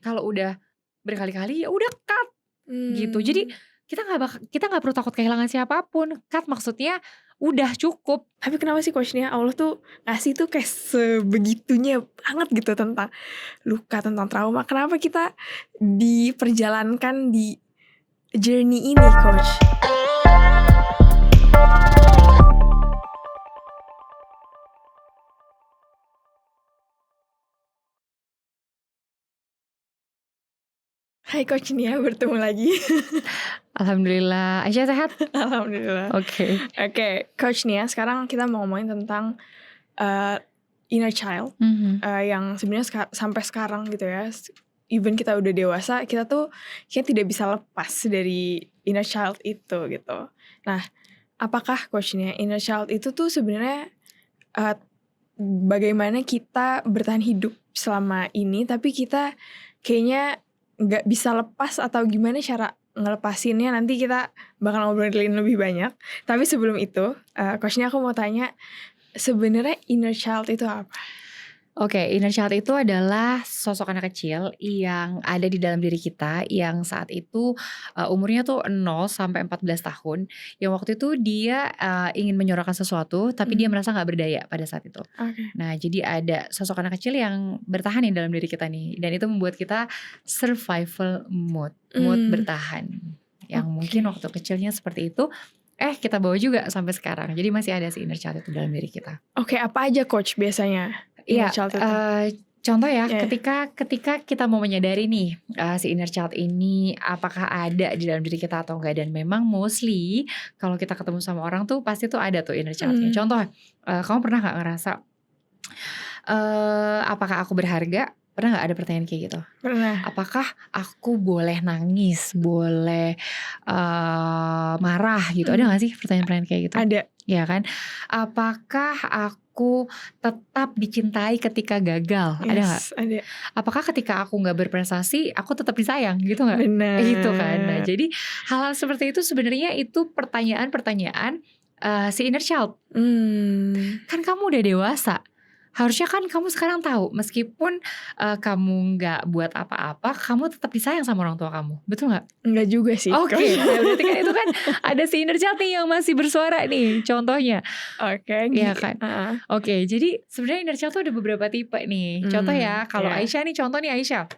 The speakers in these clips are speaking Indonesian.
kalau udah berkali-kali ya udah cut gitu. Jadi Mmm. kita nggak perlu takut kehilangan siapapun. Cut maksudnya udah cukup. Tapi kenapa sih Coach Nia Allah tuh ngasih tuh kayak sebegitunya banget gitu tentang luka, tentang trauma. Kenapa kita diperjalankan di journey ini Coach? Hai Coach Nia, bertemu lagi. Alhamdulillah. Aisyah sehat? Alhamdulillah. Oke. Oke, Coach Nia, sekarang kita mau ngomongin tentang inner child, yang sebenarnya sampai sekarang gitu ya, even kita udah dewasa, kita tuh kayak tidak bisa lepas dari inner child itu gitu. Nah, apakah Coach Nia, inner child itu tuh sebenarnya bagaimana kita bertahan hidup selama ini, tapi kita kayaknya nggak bisa lepas, atau gimana cara ngelepasinnya? Nanti kita bakal ngobrolin lebih banyak. Tapi sebelum itu, Coach Nia, aku mau tanya, sebenarnya inner child itu apa? Oke, inner child itu adalah sosok anak kecil yang ada di dalam diri kita yang saat itu umurnya tuh 0 sampai 14 tahun. Yang waktu itu dia ingin menyuarakan sesuatu tapi dia merasa gak berdaya pada saat itu. Oke. Nah, jadi ada sosok anak kecil yang bertahan di dalam diri kita nih. Dan itu membuat kita survival mood bertahan. Yang mungkin waktu kecilnya seperti itu, kita bawa juga sampai sekarang. Jadi masih ada si inner child itu dalam diri kita. Oke, apa aja Coach biasanya? Iya, Inner child itu. contoh ya, ketika kita mau menyadari nih si inner child ini apakah ada di dalam diri kita atau enggak, dan memang mostly kalau kita ketemu sama orang tuh pasti tuh ada tuh inner child-nya. Contoh, kamu pernah nggak ngerasa apakah aku berharga? Pernah nggak ada pertanyaan kayak gitu? Pernah. Apakah aku boleh nangis, boleh marah gitu? Ada nggak sih pertanyaan-pertanyaan kayak gitu? Ada. Ya kan? Apakah aku tetap dicintai ketika gagal? Ada nggak? Ada. Apakah ketika aku nggak berprestasi, aku tetap disayang gitu nggak? Benar. Gitu kan. Nah, jadi hal-hal seperti itu sebenarnya itu pertanyaan-pertanyaan si inner child. Kan kamu udah dewasa. Harusnya kan kamu sekarang tahu, meskipun kamu nggak buat apa-apa, kamu tetap disayang sama orang tua kamu. Betul nggak? Enggak juga sih. Oke, ya berarti kan itu kan ada si inner child nih yang masih bersuara nih, contohnya. Oke, Iya kan? Oke, jadi sebenarnya inner child tuh ada beberapa tipe nih. Contoh ya, kalau Aisyah nih, contoh nih Aisyah.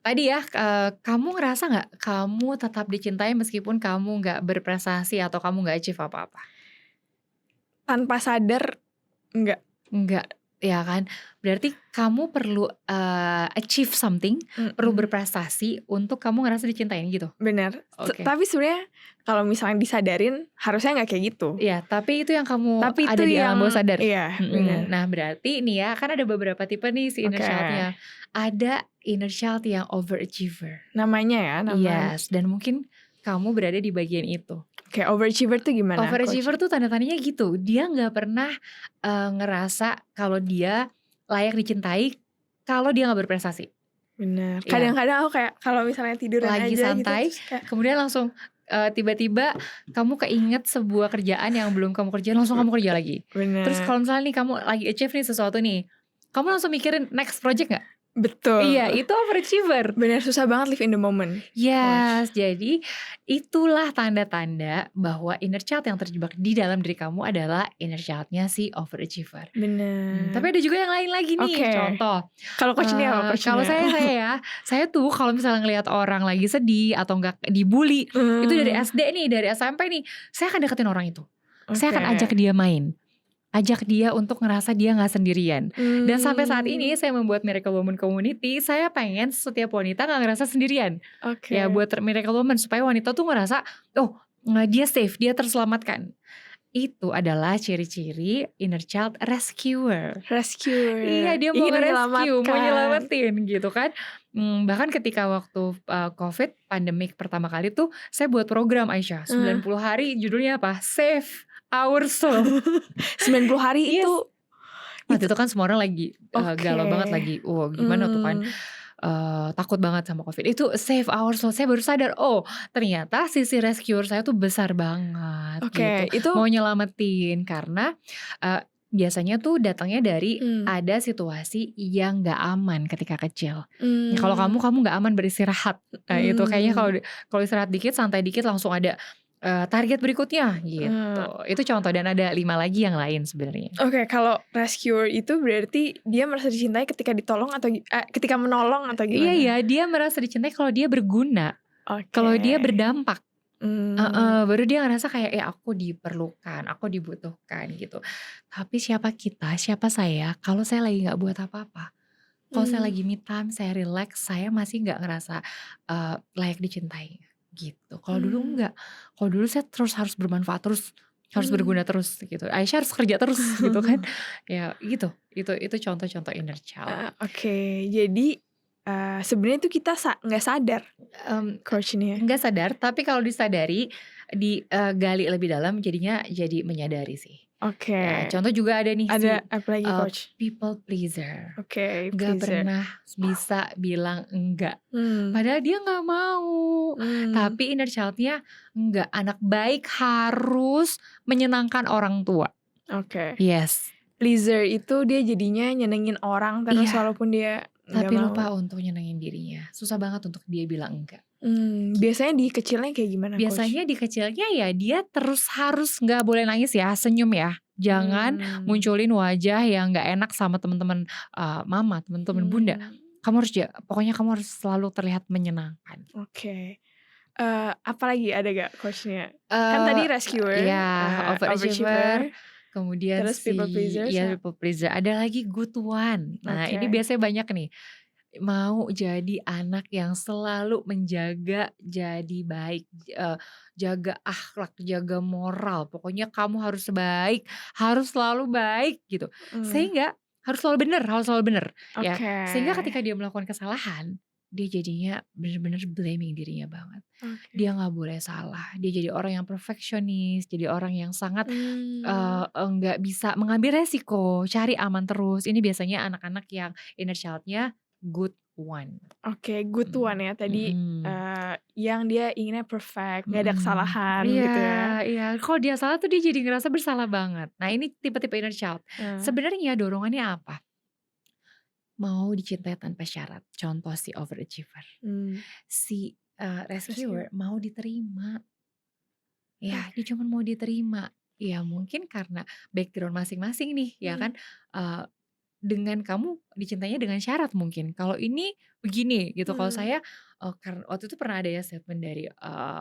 Tadi ya, kamu ngerasa nggak kamu tetap dicintai meskipun kamu nggak berprestasi atau kamu nggak achieve apa-apa? Tanpa sadar, Enggak, ya kan? Berarti kamu perlu achieve something, perlu berprestasi untuk kamu ngerasa dicintain gitu? Benar. Oke. Tapi sebenarnya kalau misalnya disadarin, harusnya nggak kayak gitu. Iya, tapi itu yang kamu Tapi ada itu di alam bawah sadar. Iya, benar. Nah, berarti nih ya, kan ada beberapa tipe nih si inner child-nya. Ada inner child yang overachiever. Namanya ya, Yes, dan mungkin kamu berada di bagian itu. Kayak overachiever tuh gimana? Overachiever tuh tanda-tandanya gitu, dia nggak pernah ngerasa kalau dia layak dicintai kalau dia nggak berprestasi. Benar. Kadang-kadang aku kayak kalau misalnya tiduran lagi aja santai, gitu, kemudian langsung tiba-tiba kamu keinget sebuah kerjaan yang belum kamu kerjain, langsung kamu kerja lagi. Benar. Terus kalau misalnya nih kamu lagi achieve nih sesuatu nih, kamu langsung mikirin next project nggak? Betul. Iya, itu overachiever. Benar, susah banget live in the moment. Yes, jadi itulah tanda-tanda bahwa inner child yang terjebak di dalam diri kamu adalah inner child-nya si overachiever. Benar. Tapi ada juga yang lain lagi nih. Contoh, kalau Coach Nia apa? Kalau saya tuh kalau misalnya ngelihat orang lagi sedih atau enggak dibully, itu dari SD nih, dari SMP nih, saya akan deketin orang itu. Saya akan ajak dia main. Ajak dia untuk ngerasa dia gak sendirian. Dan sampai saat ini saya membuat Miracle Woman Community, saya pengen setiap wanita gak ngerasa sendirian. Ya buat Miracle Woman, supaya wanita tuh ngerasa, dia safe, dia terselamatkan. Itu adalah ciri-ciri inner child rescuer. Iya, dia mau nge-rescue, mau nyelamatin gitu kan. Bahkan ketika waktu COVID pandemik pertama kali tuh, saya buat program Aisyah 90 hari, judulnya apa? Save Our Soul. 90 hari itu waktu itu kan semua orang lagi galau banget, lagi gimana tuh kan, takut banget sama COVID. Itu save our soul. Saya baru sadar, ternyata sisi rescuer saya tuh besar banget gitu. Itu mau nyelamatin karena biasanya tuh datangnya dari Hmm. ada situasi yang nggak aman ketika kecil. Ya, kalau Hmm. kamu nggak aman beristirahat. Nah, itu kayaknya Hmm. kalau istirahat dikit, santai dikit langsung ada target berikutnya gitu. Itu contoh, dan ada 5 lagi yang lain sebenarnya. Oke, kalau rescuer itu berarti dia merasa dicintai ketika ditolong atau ketika menolong atau gimana? Iya, dia merasa dicintai kalau dia berguna, kalau dia Oke. berdampak. Hmm. Baru dia ngerasa kayak, ya aku diperlukan, aku dibutuhkan gitu. Tapi siapa kita, siapa saya kalau saya lagi nggak buat apa-apa. Kalau saya lagi me time, saya relax, saya masih nggak ngerasa layak dicintai gitu. Kalau dulu Hmm. enggak. Kalau dulu saya terus harus bermanfaat terus, harus Hmm. berguna terus gitu. Aisyah harus kerja terus gitu kan. Ya gitu. Itu contoh-contoh inner child. Oke, jadi sebenarnya itu kita nggak sadar coach ini ya. Nggak sadar, tapi kalau disadari, digali lebih dalam, jadinya jadi menyadari sih. Oke. Ya, contoh juga ada nih Ada apa lagi coach? people pleaser. Oke, Nggak pleaser. pernah bisa bilang enggak. Hmm. Padahal dia nggak mau. Tapi inner child-nya enggak. Anak baik harus menyenangkan orang tua. Oke. Yes. Pleaser itu dia jadinya nyenengin orang terus Iya. walaupun dia nggak Tapi mau. lupa untuk nyenengin dirinya. Susah banget untuk dia bilang enggak. Biasanya di kecilnya kayak gimana coach? Biasanya di kecilnya ya dia terus harus nggak boleh nangis ya, senyum ya. Jangan munculin wajah yang nggak enak sama teman-teman mama, teman-teman bunda. Kamu harus pokoknya kamu harus selalu terlihat menyenangkan. Oke. Apalagi ada gak coachnya? Kan tadi rescuer, Ya, overachiever. Kemudian terus people pleaser. people pleaser. Ada lagi good one. Nah, ini biasanya banyak nih. Mau jadi anak yang selalu menjaga jadi baik, jaga akhlak, jaga moral. Pokoknya kamu harus baik, harus selalu baik gitu. Sehingga harus selalu benar, ya. Sehingga ketika dia melakukan kesalahan, dia jadinya benar-benar blaming dirinya banget. Dia nggak boleh salah. Dia jadi orang yang perfeksionis, jadi orang yang sangat nggak bisa mengambil resiko, cari aman terus. Ini biasanya anak-anak yang inner child-nya good one. Oke, good one ya tadi. Yang dia inginnya perfect, gak ada kesalahan Iya, gitu ya. iya. Kalau dia salah tuh dia jadi ngerasa bersalah banget. Nah, ini tipe-tipe inner child. Sebenarnya dorongannya apa? Mau dicintai tanpa syarat. Contoh si overachiever. Si rescuer mau diterima. Ya, dia cuma mau diterima. Ya mungkin karena background masing-masing nih, ya kan. Dengan kamu dicintainya dengan syarat mungkin. Kalau ini begini gitu. Kalau saya karena waktu itu pernah ada ya statement dari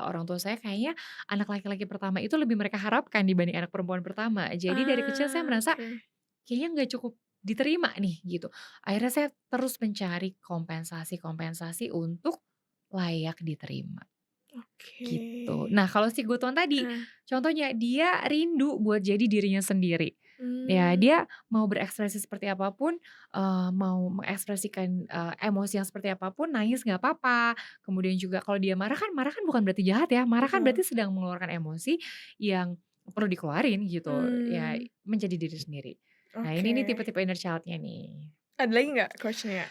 orang tua saya, kayaknya anak laki-laki pertama itu lebih mereka harapkan dibanding anak perempuan pertama. Jadi dari kecil saya merasa kayaknya nggak cukup diterima nih gitu. Akhirnya saya terus mencari kompensasi untuk layak diterima. Gitu. Nah, kalau si good one tadi, contohnya dia rindu buat jadi dirinya sendiri. Ya, dia mau berekspresi seperti apapun, mau mengekspresikan emosi yang seperti apapun, nangis nggak apa-apa. Kemudian juga kalau dia marah kan bukan berarti jahat ya. Marah kan berarti sedang mengeluarkan emosi yang perlu dikeluarin gitu. Ya, menjadi diri sendiri. Nah, ini nih tipe-tipe inner child-nya nih. Ada lagi nggak coachnya?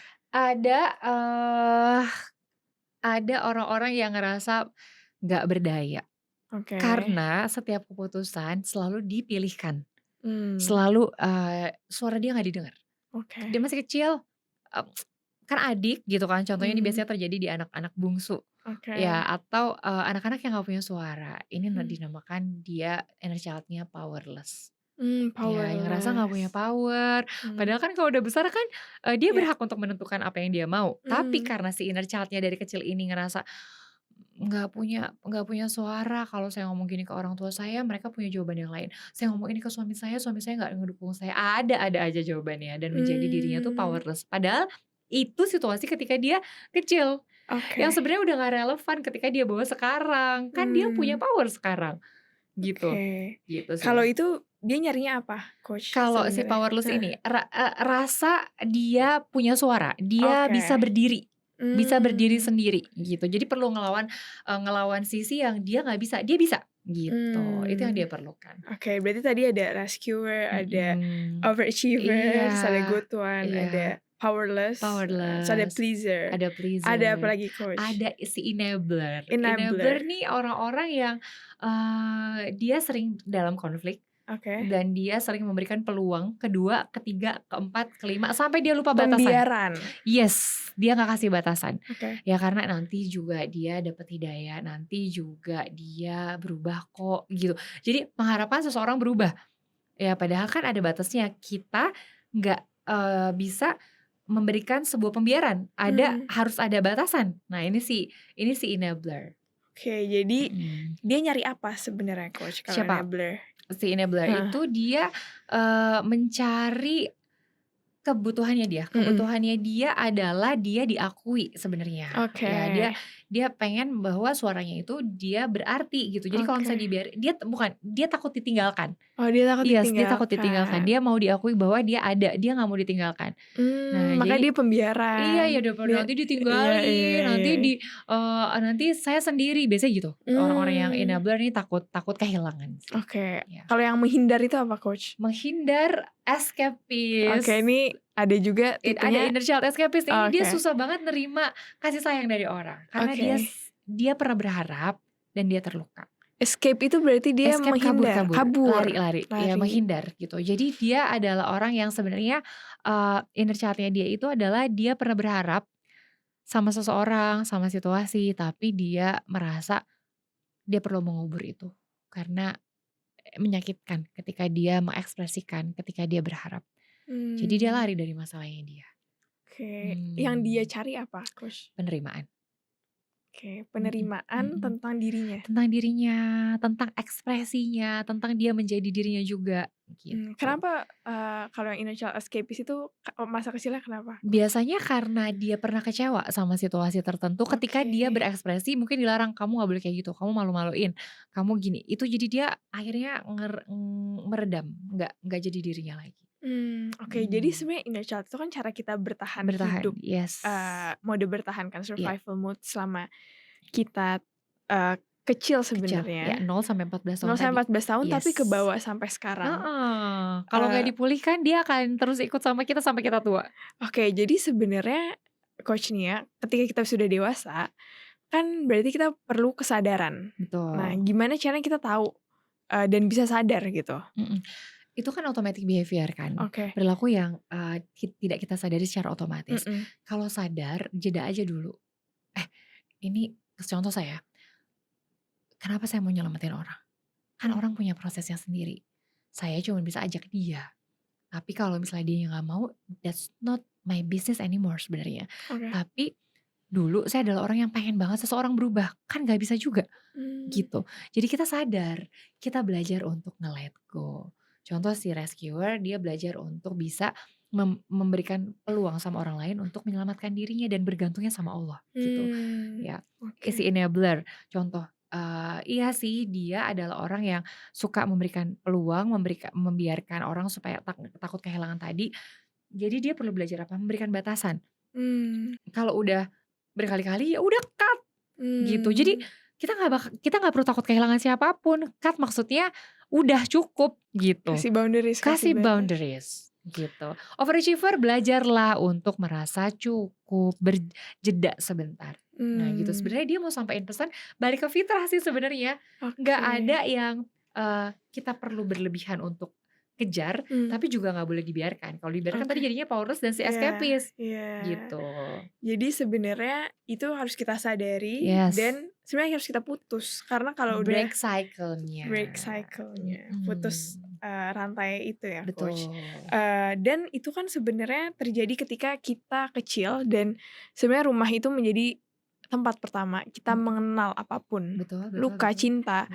Ada orang-orang yang ngerasa nggak berdaya. Karena setiap keputusan selalu dipilihkan. Selalu suara dia nggak didengar. Dia masih kecil, kan adik gitu kan, contohnya ini biasanya terjadi di anak-anak bungsu. Ya, atau anak-anak yang nggak punya suara. Ini dinamakan dia inner child-nya powerless. Ya, yang ngerasa nggak punya power. Padahal kan kalau udah besar kan dia berhak untuk menentukan apa yang dia mau. Tapi karena si inner child-nya dari kecil ini ngerasa nggak punya suara. Kalau saya ngomong gini ke orang tua saya, mereka punya jawaban yang lain. Saya ngomong ini ke suami saya nggak ngedukung saya. Ada aja jawabannya dan menjadi dirinya tuh powerless. Padahal itu situasi ketika dia kecil. Yang sebenarnya udah nggak relevan ketika dia bawa sekarang. Kan dia punya power sekarang. Gitu. Gitu sih. Kalau itu dia nyarinya apa, coach? Kalau si powerless ini rasa dia punya suara, dia bisa berdiri. Bisa berdiri sendiri gitu. Jadi perlu ngelawan sisi yang dia nggak bisa, dia bisa gitu. Itu yang dia perlukan. Oke, berarti tadi ada rescuer, ada overachiever, terus ada good one, ada powerless, terus ada pleaser. Ada apa lagi coach? Ada si enabler. Enabler nih orang-orang yang dia sering dalam konflik. Oke. Dan dia sering memberikan peluang kedua, ketiga, keempat, kelima, sampai dia lupa batasan. Pembiaran. Yes, dia gak kasih batasan. Oke. Ya karena nanti juga dia dapat hidayah, nanti juga dia berubah kok gitu. Jadi pengharapan seseorang berubah. Ya padahal kan ada batasnya. Kita gak bisa memberikan sebuah pembiaran. Harus ada batasan. Nah ini si enabler. Oke, jadi dia nyari apa sebenarnya coach kalau Siapa? enabler? Si enabler itu dia mencari kebutuhannya dia. Kebutuhannya dia adalah dia diakui sebenarnya. Oke. Ya dia pengen bahwa suaranya itu dia berarti gitu. Jadi kalau misalnya dia takut ditinggalkan. Oh, dia takut ditinggalkan. Dia takut ditinggalkan. Dia mau diakui bahwa dia ada, dia nggak mau ditinggalkan. Nah, makanya dia pembiaran. Iya, nanti ditinggalin, nanti saya sendiri, biasanya gitu. Orang-orang yang enabler nih takut kehilangan. Oke. Kalau yang menghindar itu apa coach? Menghindar escapist. Oke, ini ada juga tipenya. Ada inner child escapist ini. Dia susah banget nerima kasih sayang dari orang karena dia pernah berharap dan dia terluka. Escape itu berarti dia menghindar, kabur, lari. Ya menghindar gitu. Jadi dia adalah orang yang sebenarnya inner childnya dia itu adalah dia pernah berharap sama seseorang, sama situasi, tapi dia merasa dia perlu mengubur itu karena menyakitkan ketika dia mengekspresikan, ketika dia berharap. Jadi dia lari dari masalahnya dia. Oke. Yang dia cari apa, coach? Penerimaan. Oke, penerimaan tentang dirinya. Tentang dirinya, tentang ekspresinya, tentang dia menjadi dirinya juga. Gitu. Kenapa kalau yang inner child escapist itu masa kecilnya kenapa? Biasanya karena dia pernah kecewa sama situasi tertentu. Ketika dia berekspresi mungkin dilarang, kamu gak boleh kayak gitu, kamu malu-maluin, kamu gini. Itu jadi dia akhirnya meredam, gak jadi dirinya lagi. Oke, jadi sebenarnya inner child itu kan cara kita bertahan hidup. Yes. Mode bertahan kan, survival mode selama kita kecil sebenarnya. Ya, 0 sampai 14 tahun. 0 sampai 14 tahun tapi ke bawah sampai sekarang. Kalau nggak dipulihkan dia akan terus ikut sama kita sampai kita tua. Oke, jadi sebenarnya coach nih ya, ketika kita sudah dewasa, kan berarti kita perlu kesadaran. Betul. Nah, gimana caranya kita tahu dan bisa sadar gitu? Itu kan automatic behavior kan. Perilaku yang tidak kita sadari secara otomatis. Kalau sadar, jeda aja dulu. Ini contoh saya. Kenapa saya mau nyelamatin orang? Kan orang punya prosesnya sendiri. Saya cuma bisa ajak dia. Tapi kalau misalnya dia yang gak mau, that's not my business anymore sebenarnya. Tapi dulu saya adalah orang yang pengen banget seseorang berubah. Kan gak bisa juga. Gitu. Jadi kita sadar. Kita belajar untuk nge-let go. Contoh si rescuer, dia belajar untuk bisa memberikan peluang sama orang lain untuk menyelamatkan dirinya dan bergantungnya sama Allah gitu. Ya, si enabler, contoh, iya sih dia adalah orang yang suka memberikan peluang, membiarkan orang supaya takut kehilangan tadi. Jadi dia perlu belajar apa? Memberikan batasan. Kalau udah berkali-kali ya udah cut gitu. Jadi kita nggak perlu takut kehilangan siapapun. Cut maksudnya udah cukup gitu. Kasih boundaries gitu. Overachiever, belajarlah untuk merasa cukup, berjeda sebentar. Nah gitu. Sebenarnya dia mau sampaikan pesan balik ke fitrah sih sebenarnya. Nggak ada yang kita perlu berlebihan untuk kejar, tapi juga nggak boleh dibiarkan. Kalau dibiarkan tadi jadinya powerless dan si escapist gitu. Jadi sebenarnya itu harus kita sadari dan sebenarnya harus kita putus karena kalau udah break cycle-nya, putus rantai itu ya. Betul. Coach. Dan itu kan sebenarnya terjadi ketika kita kecil dan sebenarnya rumah itu menjadi tempat pertama kita mengenal apapun, luka, cinta,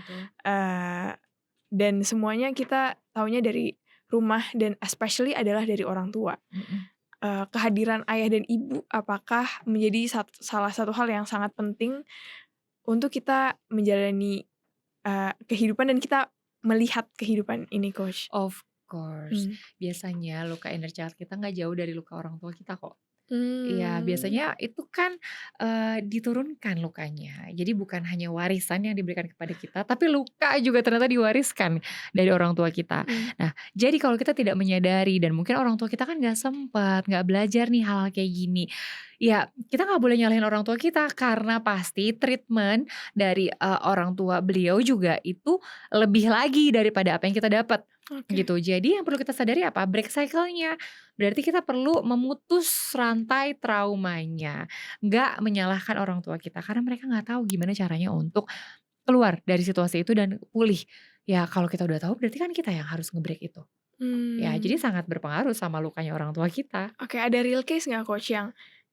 dan semuanya kita taunya dari rumah dan especially adalah dari orang tua. Kehadiran ayah dan ibu apakah menjadi salah satu hal yang sangat penting untuk kita menjalani kehidupan dan kita melihat kehidupan ini, coach? Of course. Biasanya luka inner child kita nggak jauh dari luka orang tua kita kok. Iya, biasanya itu kan diturunkan lukanya. Jadi bukan hanya warisan yang diberikan kepada kita, tapi luka juga ternyata diwariskan dari orang tua kita. Nah, jadi kalau kita tidak menyadari dan mungkin orang tua kita kan gak sempat, gak belajar nih hal-hal kayak gini. Ya, kita gak boleh nyalahin orang tua kita karena pasti treatment dari orang tua beliau juga itu lebih lagi daripada apa yang kita dapat. Oke. gitu. Jadi yang perlu kita sadari apa? Break cycle-nya. Berarti kita perlu memutus rantai traumanya, nggak menyalahkan orang tua kita karena mereka nggak tahu gimana caranya untuk keluar dari situasi itu dan pulih. Ya kalau kita udah tahu berarti kan kita yang harus nge-break itu. Ya jadi Mmm, sangat berpengaruh sama lukanya orang tua kita. oke, ada real case nggak Coach yang,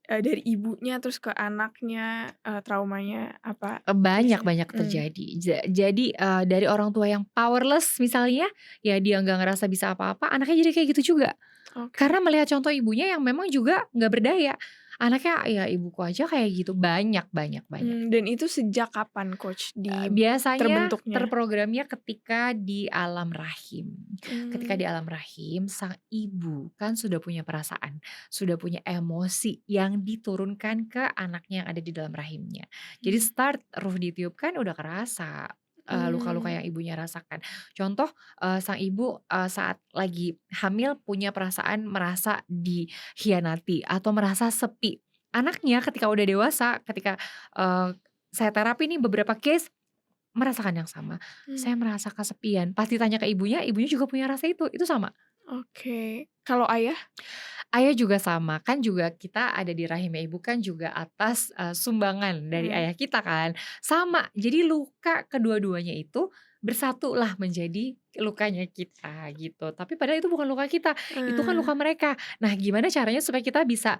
dari ibunya terus ke anaknya, traumanya apa Banyak case-nya? banyak terjadi. Jadi, dari orang tua yang powerless misalnya, ya dia nggak ngerasa bisa apa-apa, anaknya jadi kayak gitu juga. Oke. Karena melihat contoh ibunya yang memang juga nggak berdaya. Anaknya, "Ya ibuku aja kayak gitu." Banyak banyak banyak. Dan itu sejak kapan Coach Biasanya terbentuknya? terprogramnya ketika di alam rahim. Ketika Mmm, di alam rahim, sang ibu kan sudah punya perasaan, sudah punya emosi yang diturunkan ke anaknya yang ada di dalam rahimnya. Jadi mmm, start ruh ditiupkan udah kerasa, luka-luka mmm, yang ibunya rasakan. Contoh, sang ibu, saat lagi hamil punya perasaan merasa dikhianati atau merasa sepi. Anaknya ketika udah dewasa, ketika, eee, saya terapi nih beberapa case merasakan yang sama. mmm, Saya merasa kesepian, pas ditanya ke ibunya, ibunya juga punya rasa itu sama. oke. Kalau ayah? Ayah juga sama, kan juga kita ada di rahimnya ibu kan juga atas, sumbangan dari Mmm, ayah kita kan, sama. Jadi luka kedua-duanya itu bersatulah menjadi lukanya kita gitu, tapi padahal itu bukan luka kita, itu kan eee, luka mereka. Nah gimana caranya supaya kita bisa,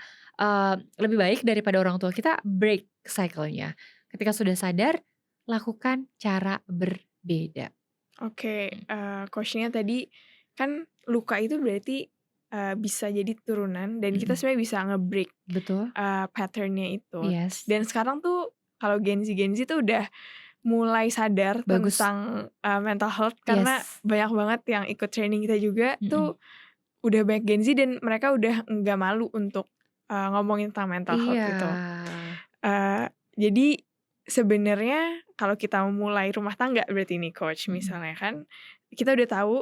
lebih baik daripada orang tua kita, break cycle-nya. Ketika sudah sadar, lakukan cara berbeda. oke, Coach-nya tadi kan luka itu berarti, bisa jadi turunan dan kita Mhm, sebenarnya bisa nge-break, betul, pattern-nya itu. yes, Dan sekarang tuh kalau Gen Z tuh udah mulai sadar bagus, tentang, mental health karena yes, banyak banget yang ikut training kita juga mhm, tuh udah banyak Gen Z dan mereka udah nggak malu untuk, ngomongin tentang mental health iya, gitu. Jadi sebenarnya kalau kita memulai rumah tangga berarti ini Coach mhm, misalnya kan, kita udah tahu,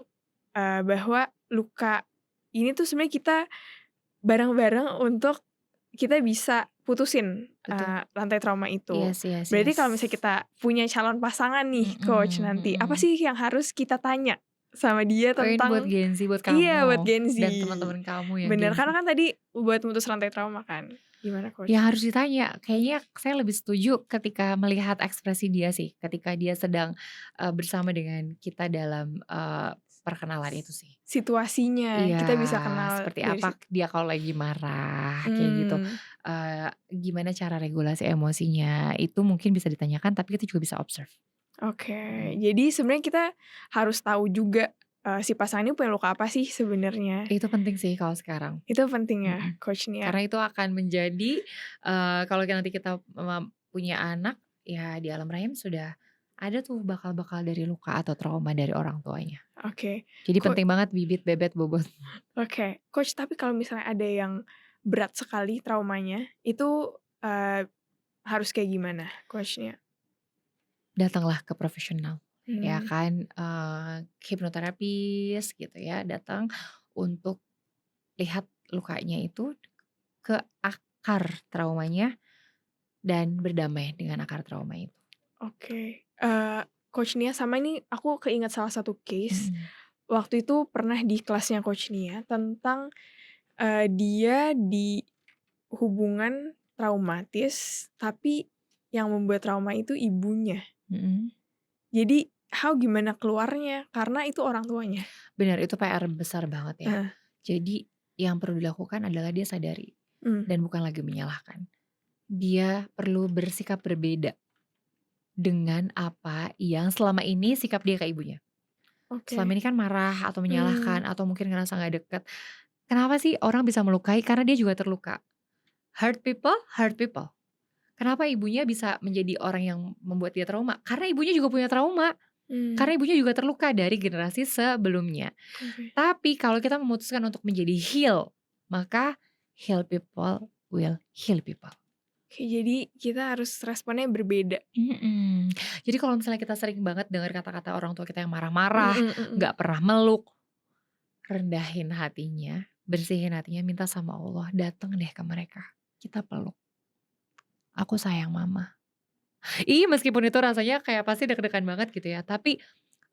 bahwa luka ini tuh sebenarnya kita bareng-bareng untuk kita bisa putusin, betul. rantai trauma itu. Yes yes Berarti kalau yes. misalnya kita punya calon pasangan nih Coach Mhm nanti, apa mhm. sih yang harus kita tanya sama dia Oh ini buat tentang Gen Z, buat iya, buat kamu Gen Z. dan teman-teman kamu yang Bener, Gen Z. karena kan tadi buat mutus rantai trauma kan. Gimana Yang Coach? harus ditanya, kayaknya saya lebih setuju ketika melihat ekspresi dia sih, ketika dia sedang, bersama dengan kita dalam, perkenalan itu sih. Situasinya, Iya, kita bisa kenal seperti dari apa dia kalau lagi marah, kayak gitu. mmm, Gimana cara regulasi emosinya, itu mungkin bisa ditanyakan, tapi kita juga bisa observe. oke. Mhm. Jadi sebenarnya kita harus tahu juga, si pasangan ini punya luka apa sih sebenarnya. Itu penting sih kalau sekarang. Itu penting ya Mhm. Coach nia. Karena itu akan menjadi, kalau nanti kita punya anak, ya di alam rahim sudah ada tuh bakal-bakal dari luka atau trauma dari orang tuanya. Oke. Jadi Ko penting banget bibit, bebet, bobot. oke. Coach tapi kalau misalnya ada yang berat sekali traumanya, itu, harus kayak gimana Coach nia? Datanglah ke profesional, ya Mmm, kan, hipnoterapis gitu ya, datang untuk lihat lukanya itu ke akar traumanya dan berdamai dengan akar trauma itu. oke. Coach nia sama ini aku keinget salah satu case, Mhm waktu itu pernah di kelasnya Coach nia tentang, dia di hubungan traumatis, tapi yang membuat trauma itu ibunya. mhm. Jadi, gimana keluarnya, karena itu orang tuanya. Benar, itu PR besar banget ya. Heeh, Jadi yang perlu dilakukan adalah dia sadari mmm, dan bukan lagi menyalahkan. Dia perlu bersikap berbeda dengan apa yang selama ini sikap dia ke ibunya. Selama oke, ini kan marah atau mmm, menyalahkan atau mungkin ngerasa nggak deket. Kenapa sih orang bisa melukai? Karena dia juga terluka. Hurt people, hurt people. Kenapa ibunya bisa menjadi orang yang membuat dia trauma? Karena ibunya juga punya trauma. mmm, Karena ibunya juga terluka dari generasi sebelumnya. oke. Tapi kalau kita memutuskan untuk menjadi heal, maka heal people will heal people. Oke, jadi kita harus responnya berbeda. Mhm. Jadi kalau misalnya kita sering banget dengar kata-kata orang tua kita yang marah-marah, Mhm mhm. nggak pernah meluk, rendahin hatinya, bersihin hatinya, minta sama Allah, datang deh ke mereka. Kita peluk, "Aku sayang mama." Meskipun itu rasanya kayak pasti deg-degan banget gitu ya, tapi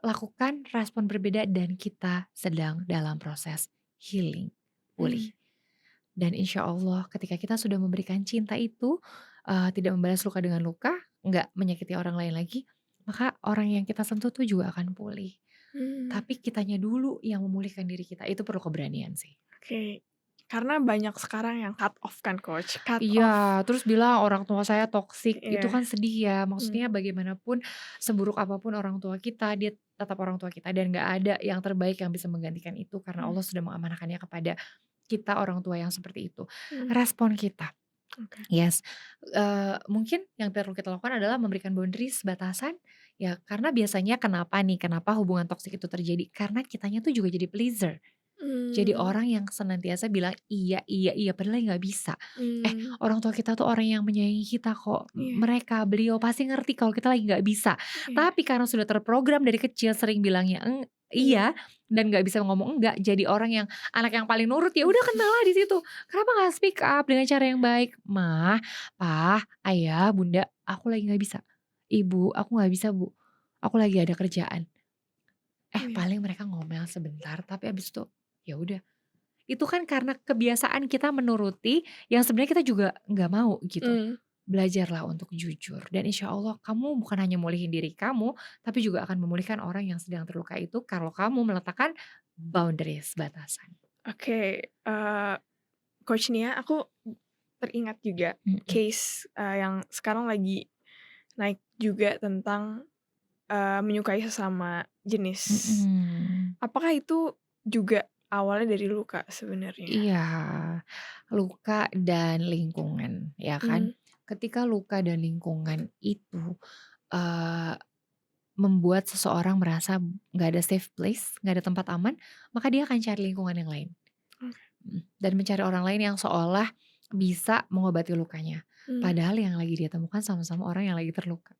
lakukan respon berbeda dan kita sedang dalam proses healing, pulih. Dan insya Allah ketika kita sudah memberikan cinta itu, tidak membalas luka dengan luka, nggak menyakiti orang lain lagi, maka orang yang kita sentuh tuh juga akan pulih. Tapi kitanya dulu yang memulihkan diri kita, itu perlu keberanian sih. Oke. Karena banyak sekarang yang cut off kan Coach, cut off. Iya, terus bilang orang tua saya toksik, itu Iya. kan sedih ya. Maksudnya bagaimanapun seburuk apapun orang tua kita, dia tetap orang tua kita dan nggak ada yang terbaik yang bisa menggantikan itu karena Allah sudah mengamanahkannya kepada kita orang tua yang seperti itu. Respon kita. Oke. Yes, mungkin yang perlu kita lakukan adalah memberikan boundaries, batasan, ya karena biasanya kenapa hubungan toksik itu terjadi, karena kitanya tuh juga jadi pleaser. Jadi orang yang senantiasa bilang, "Iya iya iya," padahal nggak bisa. Orang tua kita tuh orang yang menyayangi kita kok. Iya. Beliau pasti ngerti kalau kita lagi nggak bisa. Tapi karena sudah terprogram dari kecil sering bilangnya iya dan nggak bisa ngomong enggak, jadi orang yang anak yang paling nurut, ya udah kenalah di situ. Kenapa nggak speak up dengan cara yang baik? "Mah, Pah, Ayah, Bunda, aku lagi nggak bisa. Ibu, aku nggak bisa Bu. Aku lagi ada kerjaan." Paling mereka ngomel sebentar, tapi abis itu ya udah. Itu kan karena kebiasaan kita menuruti yang sebenarnya kita juga nggak mau gitu. Belajarlah untuk jujur dan insya Allah kamu bukan hanya mulihin diri kamu, tapi juga akan memulihkan orang yang sedang terluka itu kalau kamu meletakkan boundaries, batasan. Oke, Coach Nia, aku teringat juga case yang sekarang lagi naik juga tentang menyukai sesama jenis. Apakah itu juga awalnya dari luka sebenarnya? Iya, luka dan lingkungan, ya kan? Ketika luka dan lingkungan itu membuat seseorang merasa nggak ada safe place, nggak ada tempat aman, maka dia akan cari lingkungan yang lain. Dan mencari orang lain yang seolah bisa mengobati lukanya. Padahal yang lagi dia temukan sama-sama orang yang lagi terluka.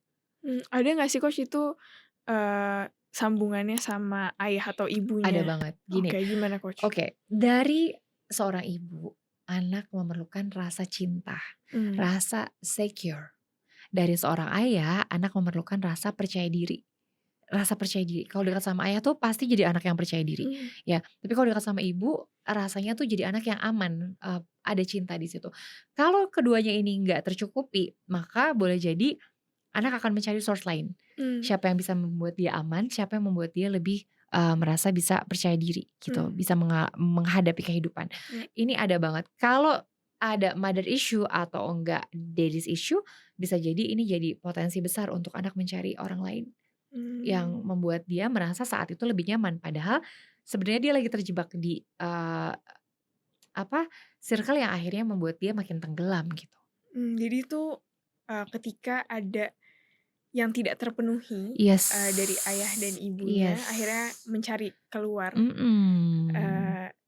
Ada nggak sih Coach itu sambungannya sama ayah atau ibunya? Ada banget. Gini. Oke, gimana Coach? Oke, dari seorang ibu, anak memerlukan rasa cinta, rasa secure. Dari seorang ayah, anak memerlukan rasa percaya diri. Rasa percaya diri. Kalau dekat sama ayah tuh pasti jadi anak yang percaya diri. Ya, tapi kalau dekat sama ibu, rasanya tuh jadi anak yang aman, ada cinta di situ. Kalau keduanya ini nggak tercukupi, maka boleh jadi anak akan mencari source lain. Siapa yang bisa membuat dia aman, siapa yang membuat dia lebih merasa bisa percaya diri gitu, bisa menghadapi kehidupan. Ini ada banget. Kalau ada mother issue atau enggak daddy's issue, bisa jadi ini jadi potensi besar untuk anak mencari orang lain yang membuat dia merasa saat itu lebih nyaman. Padahal sebenarnya dia lagi terjebak di circle yang akhirnya membuat dia makin tenggelam gitu. Jadi itu ketika ada yang tidak terpenuhi dari ayah dan ibunya, akhirnya mencari keluar.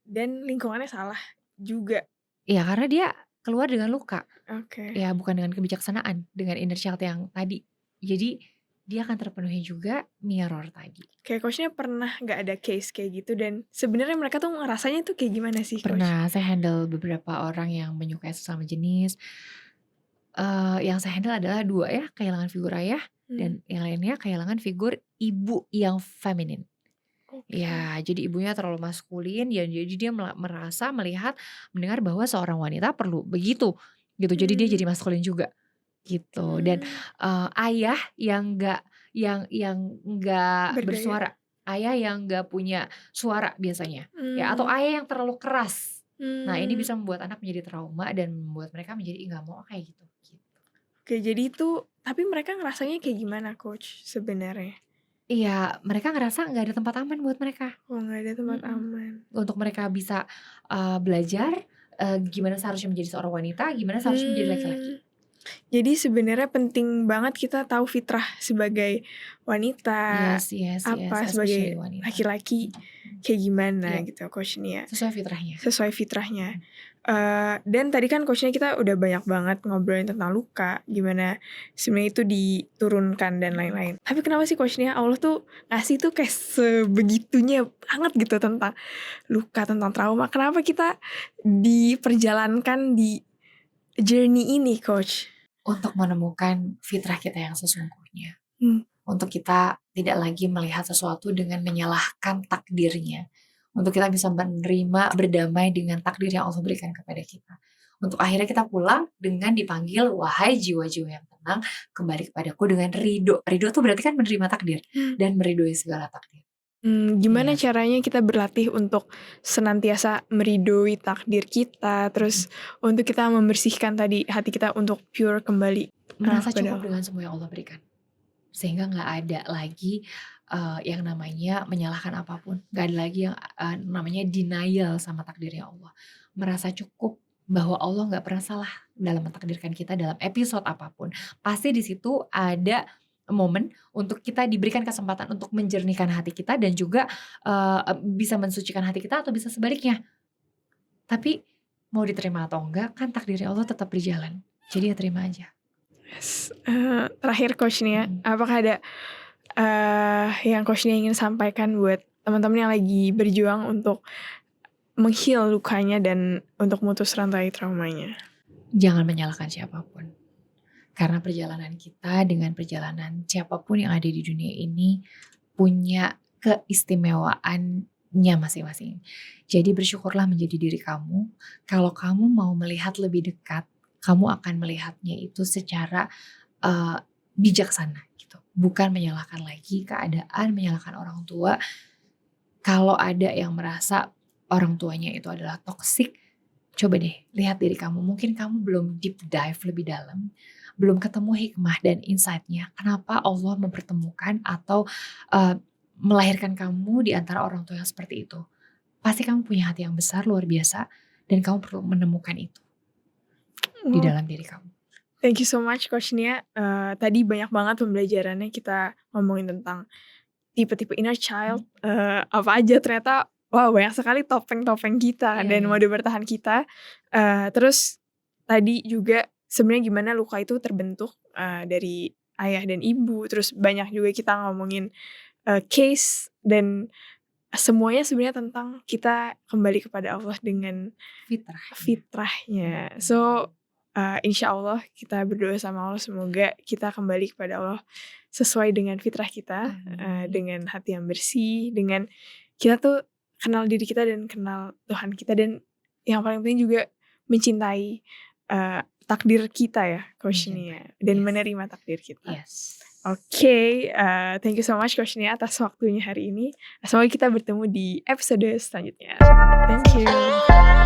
Dan lingkungannya salah juga. Iya, karena dia keluar dengan luka. Oke. Ya, bukan dengan kebijaksanaan, dengan inner child yang tadi. Jadi dia akan terpenuhi juga mirror tadi. Kayak Coachnya pernah nggak ada case kayak gitu dan sebenarnya mereka tuh ngerasanya tuh kayak gimana sih Coach? Pernah, saya handle beberapa orang yang menyukai sesama jenis. Yang saya handle adalah 2 ya, kehilangan figur ayah dan yang lainnya kehilangan figur ibu yang feminin. Ya, jadi ibunya terlalu maskulin, ya jadi dia merasa, melihat, mendengar bahwa seorang wanita perlu begitu, gitu. Jadi dia jadi maskulin juga, gitu. Dan ayah yang nggak bersuara, ayah yang nggak punya suara biasanya, ya atau ayah yang terlalu keras. Nah, ini bisa membuat anak menjadi trauma dan membuat mereka menjadi nggak mau kayak gitu. Oke, jadi itu tapi mereka ngerasanya kayak gimana Coach sebenarnya? Iya, mereka ngerasa nggak ada tempat aman buat mereka. Oh, nggak ada tempat aman. Untuk mereka bisa belajar gimana seharusnya menjadi seorang wanita, gimana seharusnya menjadi laki-laki. Jadi sebenarnya penting banget kita tahu fitrah sebagai wanita, sebagai laki-laki kayak gimana gitu Coach Nia. Sesuai fitrahnya. Dan tadi kan Coach Nia kita udah banyak banget ngobrolin tentang luka, gimana sebenarnya itu diturunkan dan lain-lain. Tapi kenapa sih Coach Nia Allah tuh ngasih tuh kayak sebegitunya banget gitu tentang luka, tentang trauma. Kenapa kita diperjalankan di journey ini Coach? Untuk menemukan fitrah kita yang sesungguhnya. untuk kita tidak lagi melihat sesuatu dengan menyalahkan takdirnya. Untuk kita bisa menerima, berdamai dengan takdir yang Allah berikan kepada kita. Untuk akhirnya kita pulang dengan dipanggil, wahai jiwa-jiwa yang tenang, kembali kepadaku dengan ridho. Ridho itu berarti kan menerima takdir dan meridhoi segala takdir. Gimana Iya. caranya kita berlatih untuk senantiasa meridhoi takdir kita, terus untuk kita membersihkan tadi hati kita untuk pure kembali Merasa kepada cukup Allah? dengan semua yang Allah berikan. Sehingga nggak ada lagi yang namanya menyalahkan apapun, nggak ada lagi yang namanya denial sama takdirnya Allah. Merasa cukup bahwa Allah nggak pernah salah dalam mentakdirkan kita dalam episode apapun. Pasti di situ ada momen untuk kita diberikan kesempatan untuk menjernihkan hati kita dan juga bisa mensucikan hati kita atau bisa sebaliknya. Tapi mau diterima atau enggak kan takdirnya Allah tetap berjalan. Jadi ya terima aja. Yes. Terakhir Coach Nia, Mhm. apakah ada yang Coach Nia ingin sampaikan buat teman-teman yang lagi berjuang untuk meng-heal lukanya dan untuk mutus rantai traumanya? Jangan menyalahkan siapapun. Karena perjalanan kita dengan perjalanan siapapun yang ada di dunia ini punya keistimewaannya masing-masing. Jadi bersyukurlah menjadi diri kamu. Kalau kamu mau melihat lebih dekat, kamu akan melihatnya itu secara bijaksana gitu. Bukan menyalahkan lagi keadaan, menyalahkan orang tua. Kalau ada yang merasa orang tuanya itu adalah toksik, coba deh lihat diri kamu. Mungkin kamu belum deep dive lebih dalam, belum ketemu hikmah dan insight-nya. Kenapa Allah mempertemukan atau melahirkan kamu di antara orang tua yang seperti itu. Pasti kamu punya hati yang besar, luar biasa. Dan kamu perlu menemukan itu di dalam diri kamu. Thank you so much Coach Nia. Tadi banyak banget pembelajarannya, kita ngomongin tentang tipe-tipe inner child, apa aja ternyata banyak sekali topeng-topeng kita dan mode bertahan kita. Terus tadi juga sebenarnya gimana luka itu terbentuk dari ayah dan ibu. Terus banyak juga kita ngomongin case dan semuanya sebenarnya tentang kita kembali kepada Allah dengan fitrahnya. So insya Allah kita berdoa sama Allah semoga kita kembali kepada Allah sesuai dengan fitrah kita, dengan hati yang bersih, dengan kita tuh kenal diri kita dan kenal Tuhan kita, dan yang paling penting juga mencintai takdir kita ya Coach Nia, dan menerima takdir kita. Oke, thank you so much Coach Nia atas waktunya hari ini. Semoga kita bertemu di episode selanjutnya. Thank you.